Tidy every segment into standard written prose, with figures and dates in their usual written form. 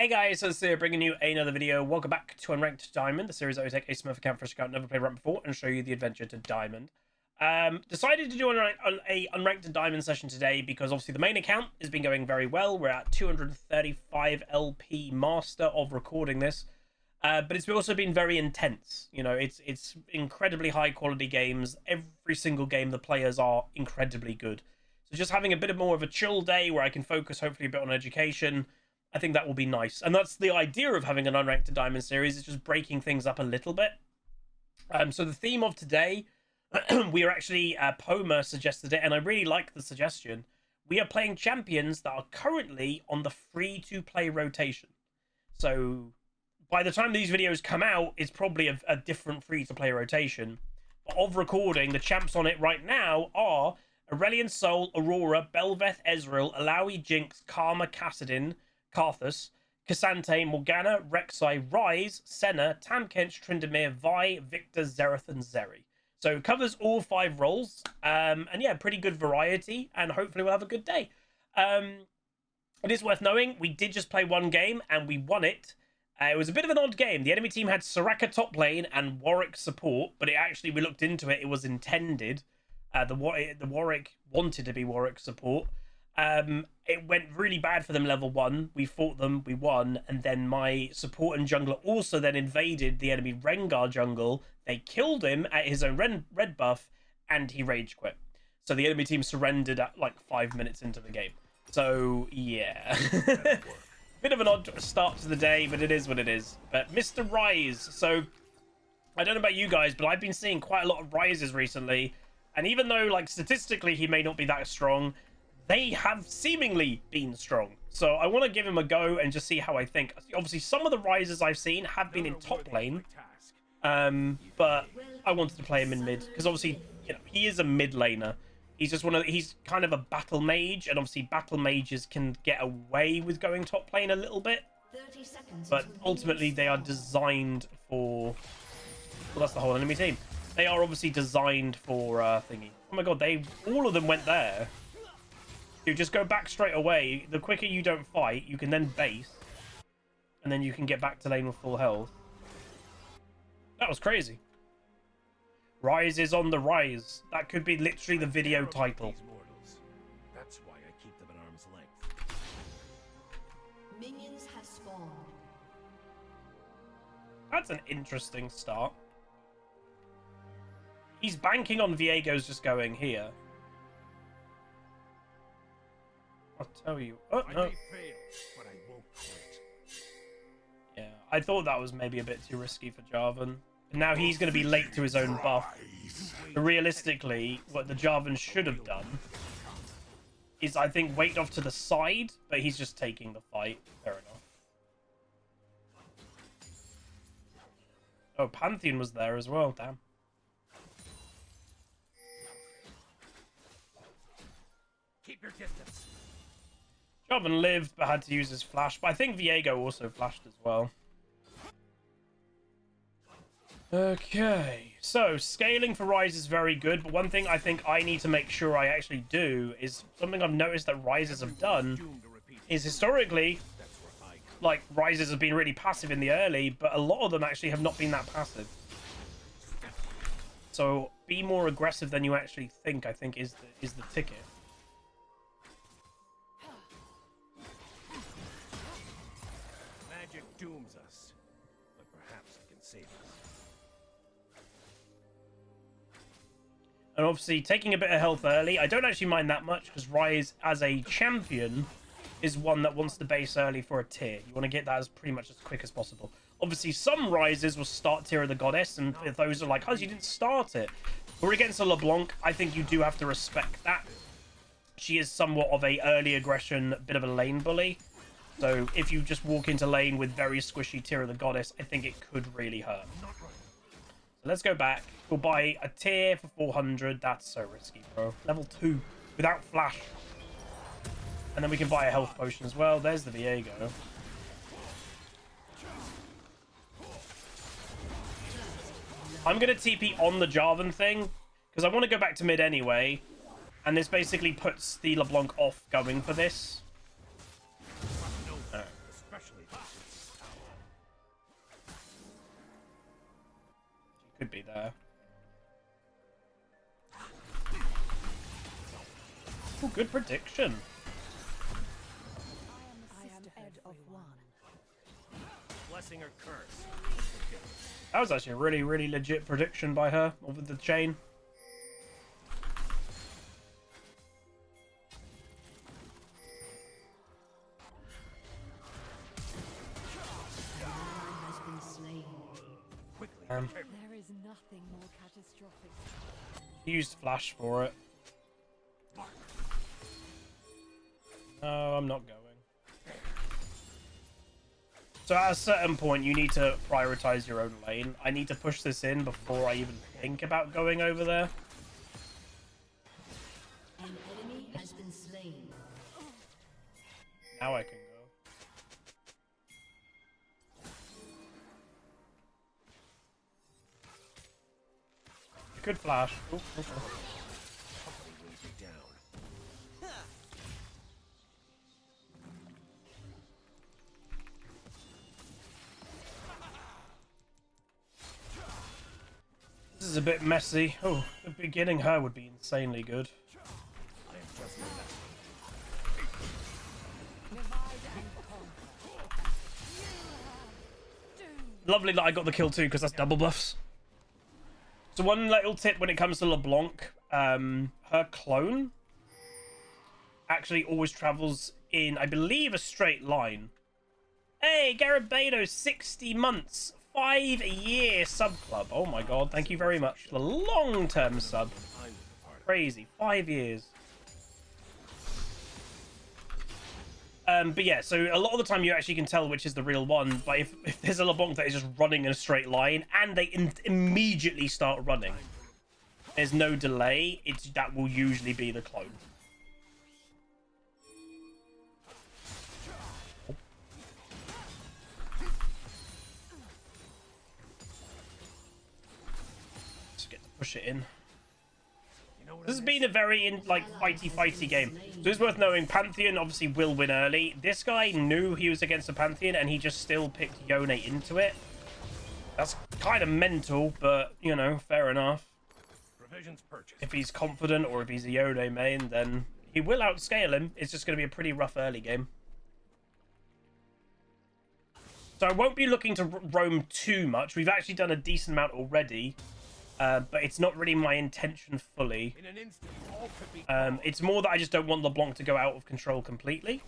Hey guys, so it's here bringing you another video. Welcome back to Unranked Diamond, the series that we take a Smurf account, fresh account, never played rank before, and show you the adventure to Diamond. Decided to do a Unranked Diamond session today because obviously the main account has been going very well. We're at 235 LP master of recording this, but it's also been very intense. You know, it's incredibly high quality games. Every single game the players are incredibly good. So just having a bit more of a chill day where I can focus hopefully a bit on education. I think that will be nice. And that's the idea of having an Unranked Diamond series, is just breaking things up a little bit. So the theme of today, we are actually, Poma suggested it, and I really like the suggestion. We are playing champions that are currently on the free-to-play rotation. So by the time these videos come out, it's probably a different free-to-play rotation. But of recording, the champs on it right now are Aurelion Sol, Aurora, Belveth, Ezreal, Alawi, Jinx, Karma, Kassadin, Karthus, Cassante, Morgana, Rek'Sai, Ryze, Senna, Tamkench, Tryndamere, Vi, Victor, Xerath, and Zeri. So it covers all 5 roles. And yeah, pretty good variety, and hopefully we'll have a good day. It is worth knowing, we did just play one game, and we won it. It was a bit of an odd game. The enemy team had Soraka top lane and Warwick support, but we looked into it, it was intended. The Warwick wanted to be Warwick support. It went really bad for them level 1. We fought them, we won, and then my support and jungler also then invaded the enemy Rengar jungle. They killed him at his own red buff, and he rage quit. So the enemy team surrendered at like 5 minutes into the game. So yeah, bit of an odd start to the day, but it is what it is. But Mr. Ryze, so I don't know about you guys, but I've been seeing quite a lot of Ryzes recently, and even though like statistically he may not be that strong, they have seemingly been strong. So I want to give him a go and just see how I think. Obviously, some of the Ryzes I've seen have been in top lane. But I wanted to play him in mid. Because obviously, you know, he is a mid laner. He's just he's kind of a battle mage. And obviously, battle mages can get away with going top lane a little bit. But ultimately, they are designed for... Well, that's the whole enemy team. They are obviously designed for thingy. Oh my god, all of them went there. You just go back straight away. The quicker you don't fight, you can then base, and then you can get back to lane with full health. That was crazy. Ryze is on the rise. That could be literally the video title. That's why I keep them at arm's length. Minions have spawned. That's an interesting start. He's banking on Viego's just going here. I'll tell you. Oh, no. I may fail, but I won't quit. Yeah, I thought that was maybe a bit too risky for Jarvan. But now he's going to be late to his own buff. But realistically, what the Jarvan should have done is, I think, wait off to the side, but he's just taking the fight. Fair enough. Oh, Pantheon was there as well. Damn. Keep your distance. Jarvan lived, but had to use his flash. But I think Viego also flashed as well. Okay, so scaling for Ryze is very good, but one thing I think I need to make sure I actually do is something I've noticed that Ryzes have done is historically, like, Ryzes have been really passive in the early, but a lot of them actually have not been that passive. So be more aggressive than you actually think, I think, is the ticket. Magic dooms us, but perhaps it can save us. And obviously, taking a bit of health early, I don't actually mind that much, because Ryze, as a champion, is one that wants to base early for a tier. You want to get that as pretty much as quick as possible. Obviously, some Ryzes will start tier of the goddess, and if those are like, oh, you didn't start it. But against a LeBlanc, I think you do have to respect that. She is somewhat of a early aggression, bit of a lane bully. So if you just walk into lane with very squishy tier of the goddess, I think it could really hurt. So let's go back. We'll buy a tier for 400. That's so risky, bro. Level 2 without flash. And then we can buy a health potion as well. There's the Viego. I'm going to TP on the Jarvan thing, because I want to go back to mid anyway. And this basically puts the LeBlanc off going for this. She could be there. Oh, good prediction. I am Ed of One. Blessing or curse. That was actually a really, really legit prediction by her over the chain. There is nothing more catastrophic. He used flash for it. No, I'm not going. So at a certain point, you need to prioritize your own lane. I need to push this in before I even think about going over there. An enemy has been slain. Now I can go. Good flash. Ooh, okay. Company weighs me down. This is a bit messy. Oh, beginning her would be insanely good. I am just the messenger. Lovely that I got the kill too, because that's double buffs. So one little tip when it comes to LeBlanc, her clone actually always travels in, I believe, a straight line. Hey, Garabato, 60 months, 5-year sub club. Oh my god, thank you very much. The long-term sub. Crazy, 5 years. But yeah, so a lot of the time you actually can tell which is the real one, but if there's a LeBlanc that is just running in a straight line and they immediately start running, there's no delay, that will usually be the clone. Just get to push it in. This has been a very fighty game. So it's worth knowing Pantheon obviously will win early. This guy knew he was against a Pantheon and he just still picked Yone into it. That's kind of mental, but you know, fair enough. Provisions purchased. If he's confident or if he's a Yone main, then he will outscale him. It's just going to be a pretty rough early game. So I won't be looking to roam too much. We've actually done a decent amount already. But it's not really my intention fully. In an instant, all could be It's more that I just don't want LeBlanc to go out of control completely.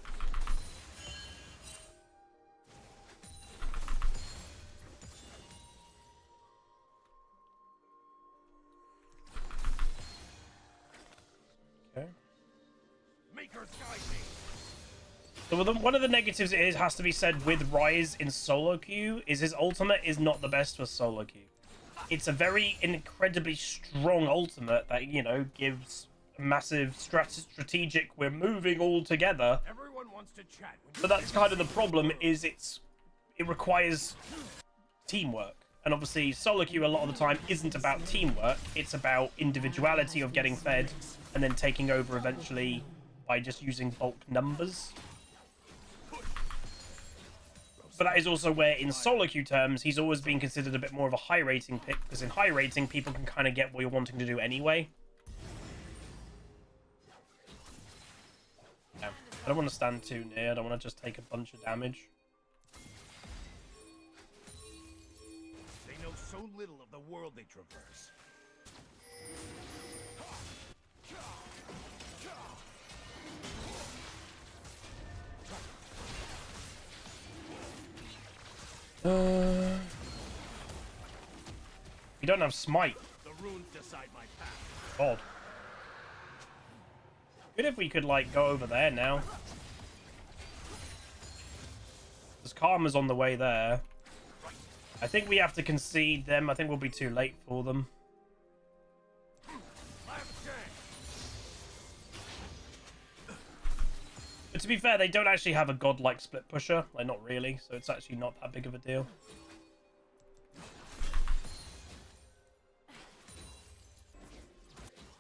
Okay. Maker's guide me. So one of the negatives it has to be said with Ryze in solo queue is his ultimate is not the best for solo queue. It's a very incredibly strong ultimate that, you know, gives massive strategic, we're moving all together. Everyone wants to chat. But that's kind of the problem, is it requires teamwork. And obviously solo queue a lot of the time isn't about teamwork, it's about individuality of getting fed and then taking over eventually by just using bulk numbers. But that is also where, in solo queue terms, he's always been considered a bit more of a high rating pick, because in high rating, people can kind of get what you're wanting to do anyway. Yeah. I don't want to stand too near, I don't want to just take a bunch of damage. They know so little of the world they traverse. We don't have smite. The runes decide my path. God. Good if we could, like, go over there now. There's Karma's on the way there. I think we have to concede them. I think we'll be too late for them. But to be fair, they don't actually have a godlike split pusher. Like, not really. So it's actually not that big of a deal.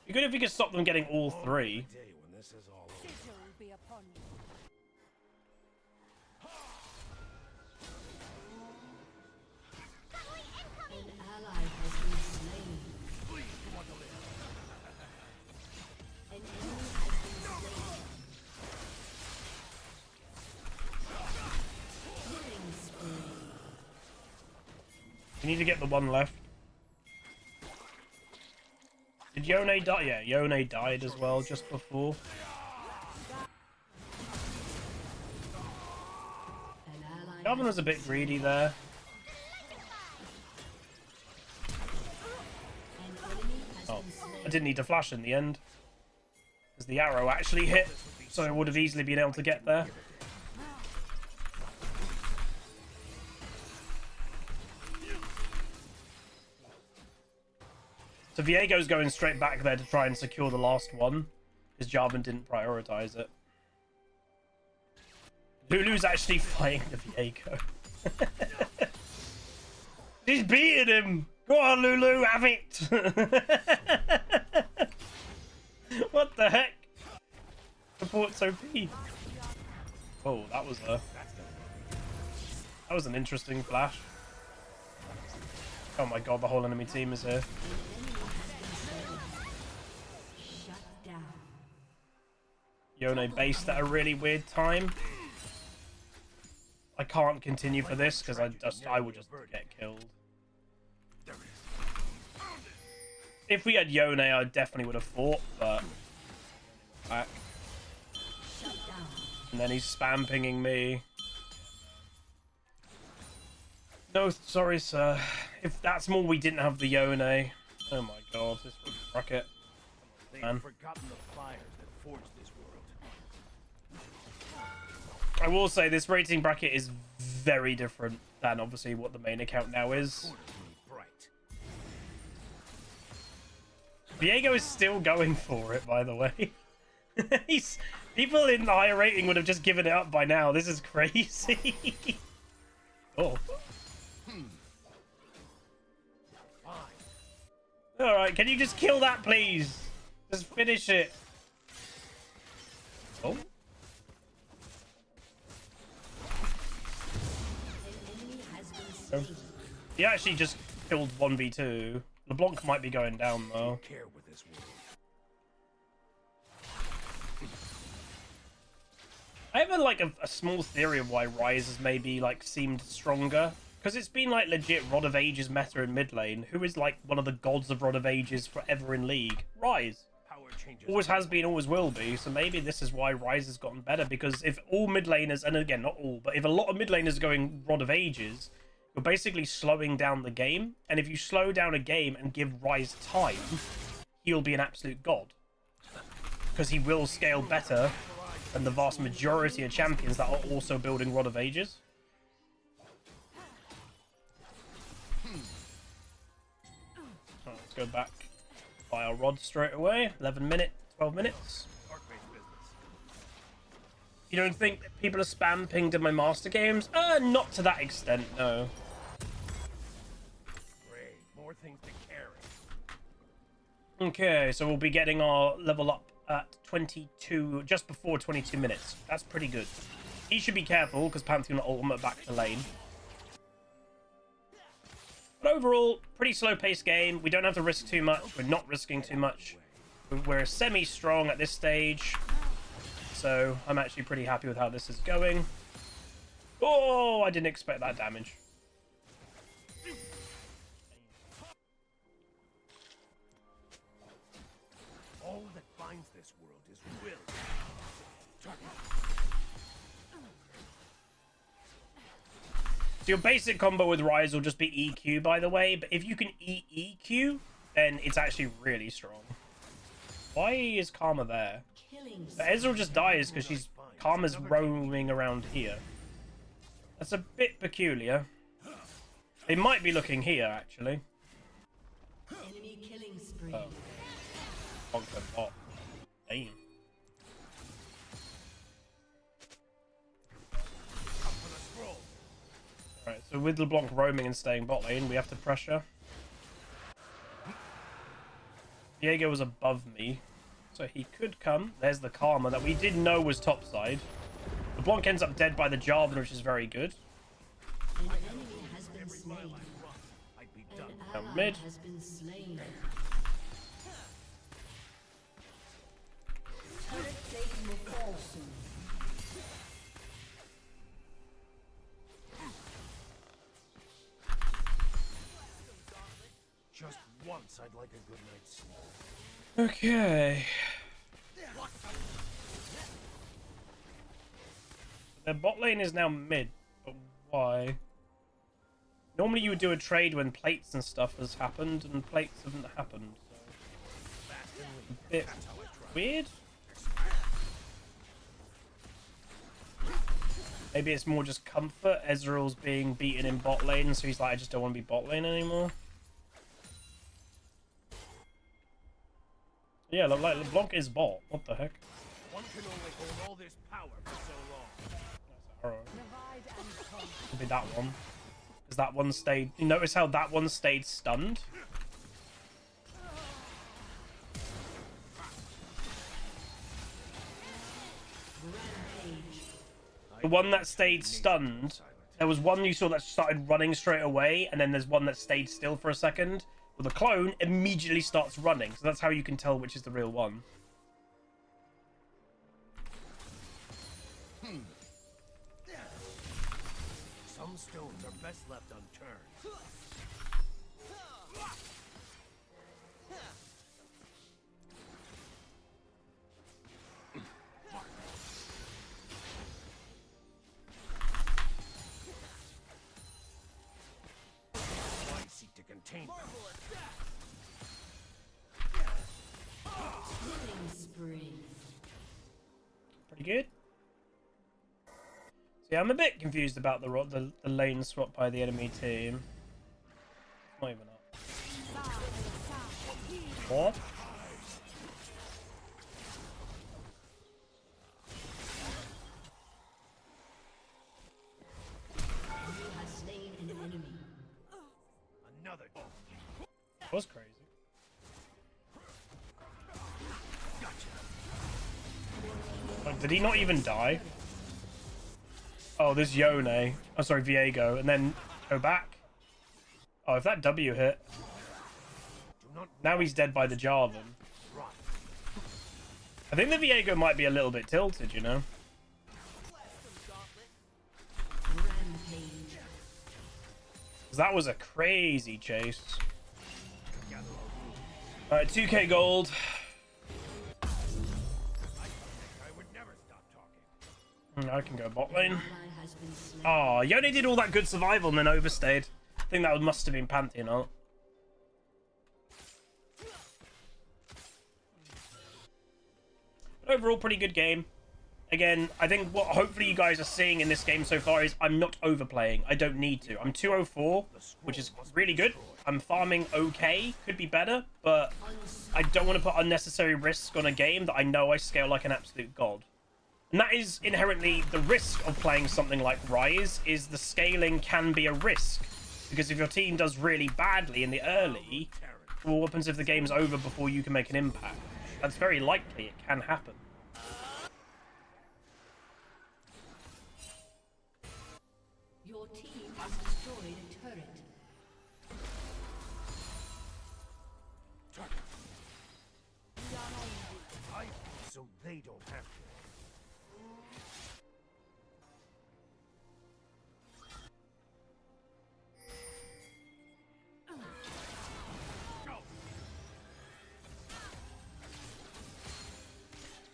It'd be good if we could stop them getting all three. The day when this is all over. Sigil be upon you. We need to get the one left. Did Yone die? Yeah, Yone died as well just before. Jarvan was a bit greedy there. Oh, I didn't need to flash in the end. Because the arrow actually hit, so I would have easily been able to get there. So Viego's going straight back there to try and secure the last one, because Jarvan didn't prioritize it. Lulu's actually fighting the Viego. She's beating him! Go on, Lulu, have it! What the heck? Support's OP. Oh, that was an interesting flash. Oh my god, the whole enemy team is here. Yone based at a really weird time. I can't continue for this because I would just get killed. If we had Yone, I definitely would have fought, but back. And then he's spam pinging me. No, sorry, sir. If that's more, we didn't have the Yone. Oh my god, this was rocket. Man. Forgotten the fires that forged this world. I will say this rating bracket is very different than obviously what the main account now is. Viego is still going for it, by the way. People in the higher rating would have just given it up by now. This is crazy. Oh. Alright, can you just kill that, please? Just finish it. Oh. He actually just killed 1v2. LeBlanc might be going down though. I have a small theory of why Ryze has maybe like seemed stronger. Because it's been like legit Rod of Ages meta in mid lane. Who is like one of the gods of Rod of Ages forever in League? Ryze. Always has been, always will be. So maybe this is why Ryze has gotten better. Because if all mid laners, and again, not all, but if a lot of mid laners are going Rod of Ages, you're basically slowing down the game. And if you slow down a game and give Ryze time, he'll be an absolute god. Because he will scale better than the vast majority of champions that are also building Rod of Ages. Right, let's go back. Buy our rod straight away. 11 minutes, 12 minutes. You don't think that people are spam pinged in my master games? Not to that extent, no. Great, more things to carry. Okay, so we'll be getting our level up at 22, just before 22 minutes. That's pretty good. He should be careful because Pantheon will ultimate back to lane. But overall, pretty slow-paced game. We don't have to risk too much. We're not risking too much. We're semi-strong at this stage. So I'm actually pretty happy with how this is going. Oh, I didn't expect that damage. All that binds this world is will. So your basic combo with Ryze will just be EQ, by the way. But if you can EQ, then it's actually really strong. Why is Karma there? But Ezreal just dies because Karma's roaming around here. That's a bit peculiar. They might be looking here, actually. Enemy killing spree. Oh. Bonk them bot. Damn. Right, so with LeBlanc roaming and staying bot lane, we have to pressure. Viego was above me, so he could come. There's the Karma that we did know was topside. LeBlanc ends up dead by the Jarvan, which is very good. An enemy has been slain. An ally Mid. has been slain. Turret plate will fall soon. Once I'd like a good night's sleep. Okay. Their bot lane is now mid, but why? Normally you would do a trade when plates and stuff has happened, and plates haven't happened, so... a bit weird? Maybe it's more just comfort. Ezreal's being beaten in bot lane, so he's like, I just don't want to be bot lane anymore. Yeah, like LeBlanc is bot. What the heck? One can only hold all this power for so long. Alright. Divide and conquer. Could be that one. Because that one stayed... You notice how that one stayed stunned? The one that stayed stunned, there was one you saw that started running straight away, and then there's one that stayed still for a second. Well, the clone immediately starts running, so that's how you can tell which is the real one. Some stones are best left unturned. Why seek to contain them? Killing spree. Pretty good. See, I'm a bit confused about the lane swap by the enemy team. It's not even up. What? You have slain an enemy. Another. That was crazy. Like, did he not even die? Oh, this Yone. Oh, sorry, Viego. And then go back. Oh, if that W hit. Now he's dead by the Jarvan. I think the Viego might be a little bit tilted, you know? Rampage. 'Cause that was a crazy chase. Alright, 2k gold. I would never stop talking. I can go bot lane. Ally has been slain. Oh, Yone did all that good survival and then overstayed. I think that must have been Pantheon ult. But overall, pretty good game. Again, I think what hopefully you guys are seeing in this game so far is I'm not overplaying. I don't need to. I'm 204, which is really good. I'm farming okay. Could be better, but I don't want to put unnecessary risk on a game that I know I scale like an absolute god. And that is inherently the risk of playing something like Ryze, is the scaling can be a risk. Because if your team does really badly in the early, well, what happens if the game's over before you can make an impact? That's very likely. It can happen. Your team has destroyed a turret. So they don't have to.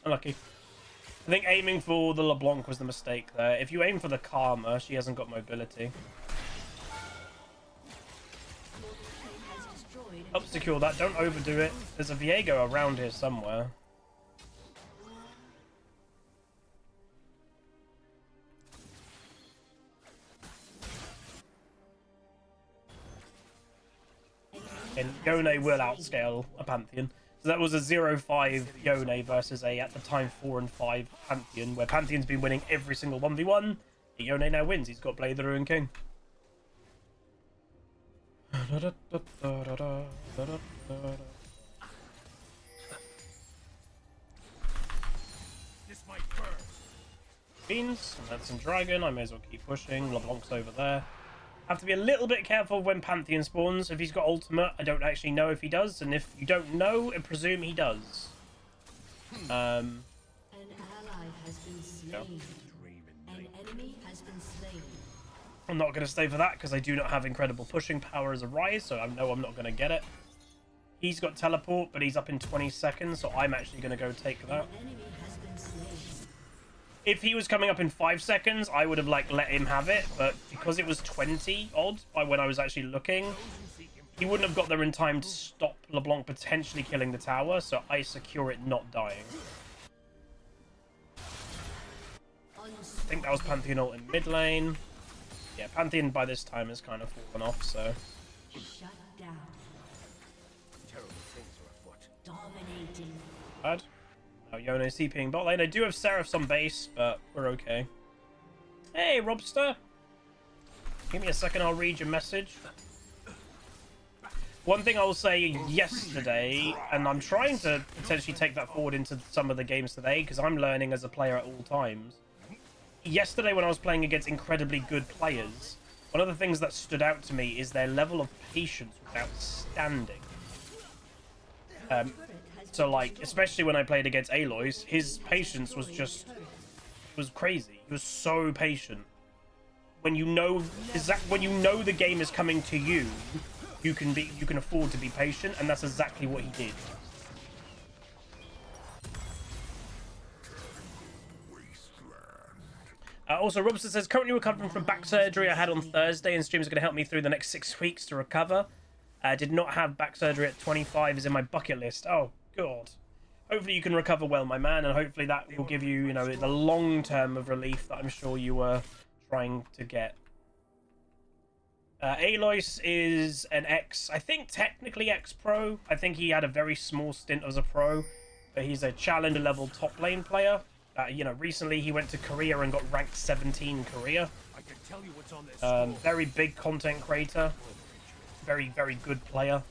Unlucky. I think aiming for the LeBlanc was the mistake there. If you aim for the Karma, she hasn't got mobility. Has destroyed Help secure that. Don't overdo it. There's a Viego around here somewhere. And Yone will outscale a Pantheon. So that was a 0-5 Yone versus a, at the time, 4 and 5 Pantheon, where Pantheon's been winning every single 1v1. Yone now wins. He's got Blade the Ruined King. This might burn. Beans, and that's some Dragon. I may as well keep pushing. LeBlanc's over there. Have to be a little bit careful when Pantheon spawns. If he's got ultimate, I don't actually know if he does, and if you don't know, I presume he does. an ally has been slain. Dream in An night. enemy has been slain. I'm not going to stay for that because I do not have incredible pushing power as a Ryze, so I know I'm not going to get it. He's got teleport, but he's up in 20 seconds, so I'm actually going to go take that. An enemy has been slain. If he was coming up in 5 seconds, I would have like let him have it, but because it was 20 odd by when I was actually looking, he wouldn't have got there in time to stop LeBlanc potentially killing the tower, so I secure it not dying. I think that was Pantheon ult in mid lane. Yeah, Pantheon by this time has kind of fallen off, so... Shut down. Terrible things are afoot. Dominating. Bad. Now Yone's TPing bot lane. I do have Seraphs on base, but we're okay. Hey, Robster. Give me a second, I'll read your message. One thing I will say yesterday, and I'm trying to potentially take that forward into some of the games today, because I'm learning as a player at all times. Yesterday when I was playing against incredibly good players, one of the things that stood out to me is their level of patience was outstanding. So like, especially when I played against Aloys, his patience was just, was crazy. He was so patient. When you know when you know the game is coming to you, you can afford to be patient, and that's exactly what he did. Also, Robson says, currently recovering from back surgery I had on Thursday, and streams are going to help me through the next 6 weeks to recover. Did not have back surgery at 25 is in my bucket list. Oh, God. Hopefully you can recover well, my man, and hopefully that will give you, you know, the long term of relief that I'm sure you were trying to get. Aloys is an ex, I think technically ex-pro. I think he had a very small stint as a pro, but he's a challenger level top lane player. You know, recently he went to Korea and got ranked 17 in Korea. I can tell you what's on this Very big content creator. Very, very good player.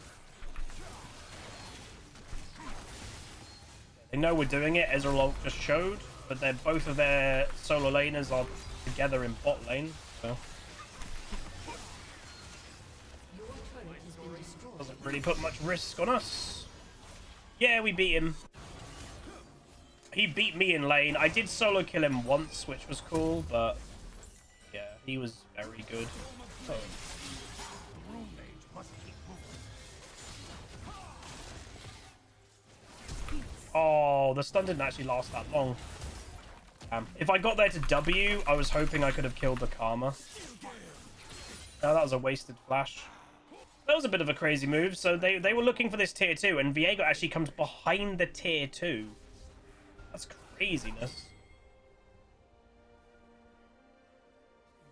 They know we're doing it, Ezreal just showed, but they're both of their solo laners are together in bot lane, so doesn't really put much risk on us. Yeah, we beat him. He beat me in lane. I did solo kill him once, which was cool, but yeah, he was very good. Oh. Oh, the stun didn't actually last that long. If I got there to W, I was hoping I could have killed the Karma. No, that was a wasted flash. That was a bit of a crazy move. So they were looking for this tier 2, and Viego actually comes behind the tier 2. That's craziness.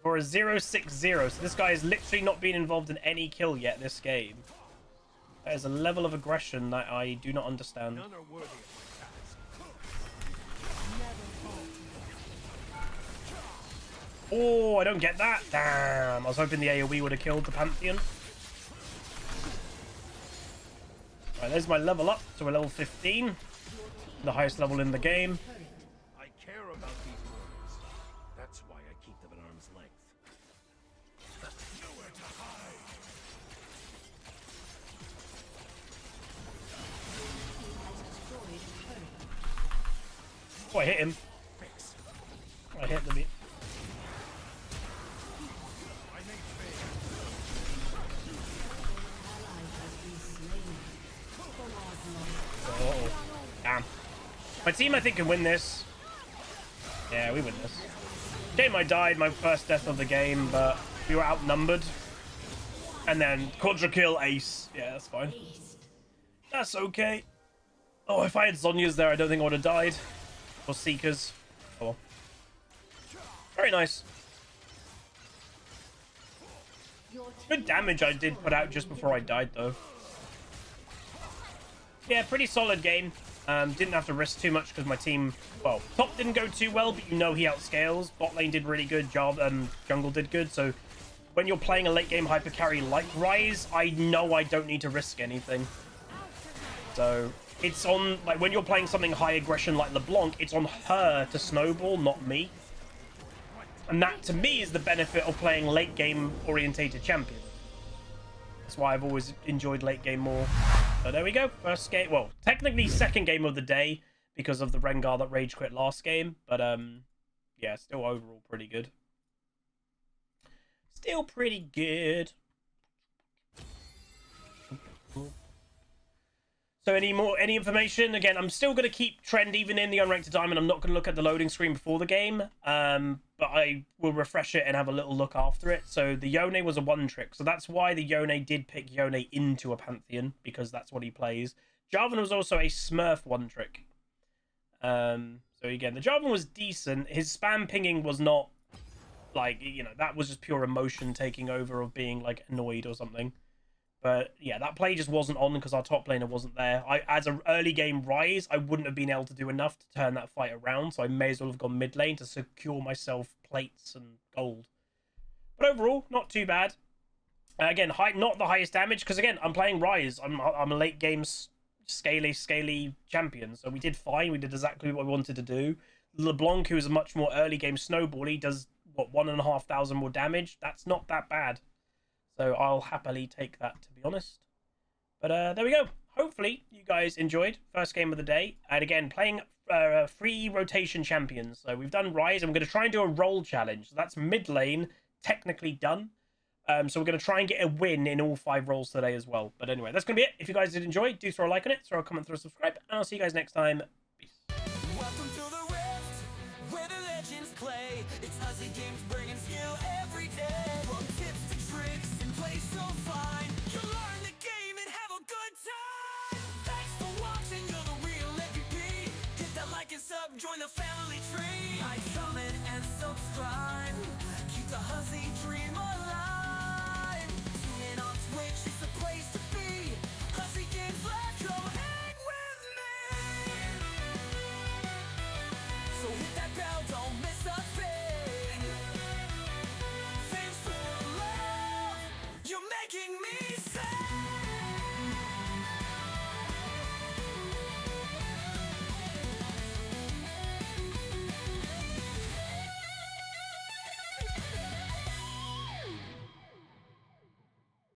For a 0-6-0, so this guy has literally not been involved in any kill yet this game. That is a level of aggression that I do not understand. None are worthy of Oh, I don't get that. Damn, I was hoping the AoE would have killed the Pantheon. Right, there's my level up to a level 15. The highest level in the game. I care about these words. That's why I keep them at arm's length. Nowhere to hide. Oh, I hit him. I hit the beat. Oh, damn. My team, I think, can win this. Yeah, we win this. Game I died, my first death of the game, but we were outnumbered. And then quadra kill, ace. Yeah, that's fine. That's okay. Oh, if I had Zhonya's there, I don't think I would have died. Or Seekers. Oh well. Very nice. Good damage I did put out just before I died, though. Yeah, pretty solid game. Didn't have to risk too much because my team, well, top didn't go too well, but you know he outscales. Bot lane did really good job, and jungle did good. So when you're playing a late game hyper carry like Ryze, I know I don't need to risk anything. So it's on, like, when you're playing something high aggression like LeBlanc, it's on her to snowball, not me. And that, to me, is the benefit of playing late game orientated champion. That's why I've always enjoyed late game more. So there we go. First game, well, technically second game of the day because of the Rengar that rage quit last game. But yeah, still overall pretty good. Still pretty good. So any information? Again, I'm still going to keep trend even in the Unranked Diamond. I'm not going to look at the loading screen before the game, but I will refresh it and have a little look after it. So the Yone was a one trick. So that's why the Yone did pick Yone into a Pantheon, because that's what he plays. Jarvan was also a Smurf one trick. So again, the Jarvan was decent. His spam pinging was not, like, you know, that was just pure emotion taking over of being, like, annoyed or something. But yeah, that play just wasn't on because our top laner wasn't there. As an early game Ryze, I wouldn't have been able to do enough to turn that fight around, so I may as well have gone mid lane to secure myself plates and gold. But overall, not too bad. Again, not the highest damage, because again, I'm playing Ryze. I'm a late game scaly champion, so we did fine. We did exactly what we wanted to do. LeBlanc, who is a much more early game snowball, he does, what, 1,500 more damage? That's not that bad. So I'll happily take that, to be honest. But there we go. Hopefully you guys enjoyed. First game of the day. And again, playing free rotation champions. So we've done Ryze. I'm going to try and do a role challenge. So that's mid lane, technically done. So we're going to try and get a win in all 5 roles today as well. But anyway, that's going to be it. If you guys did enjoy, do throw a like on it, throw a comment, throw a subscribe. And I'll see you guys next time. Peace. Welcome to the Rift, where the legends play. It's Aussie games bringing skill every day. From tips to tricks and play so fine, you'll learn the game and have a good time. Thanks for watching, you're the real MVP. Hit that like and sub, join the family tree. Like, comment and subscribe, keep the Aussie dream alive. Tune in on Twitch, it's the place to be. Aussie games, let's go hang with me. So hit that bell, don't miss a thing. Thanks for the love, you're making me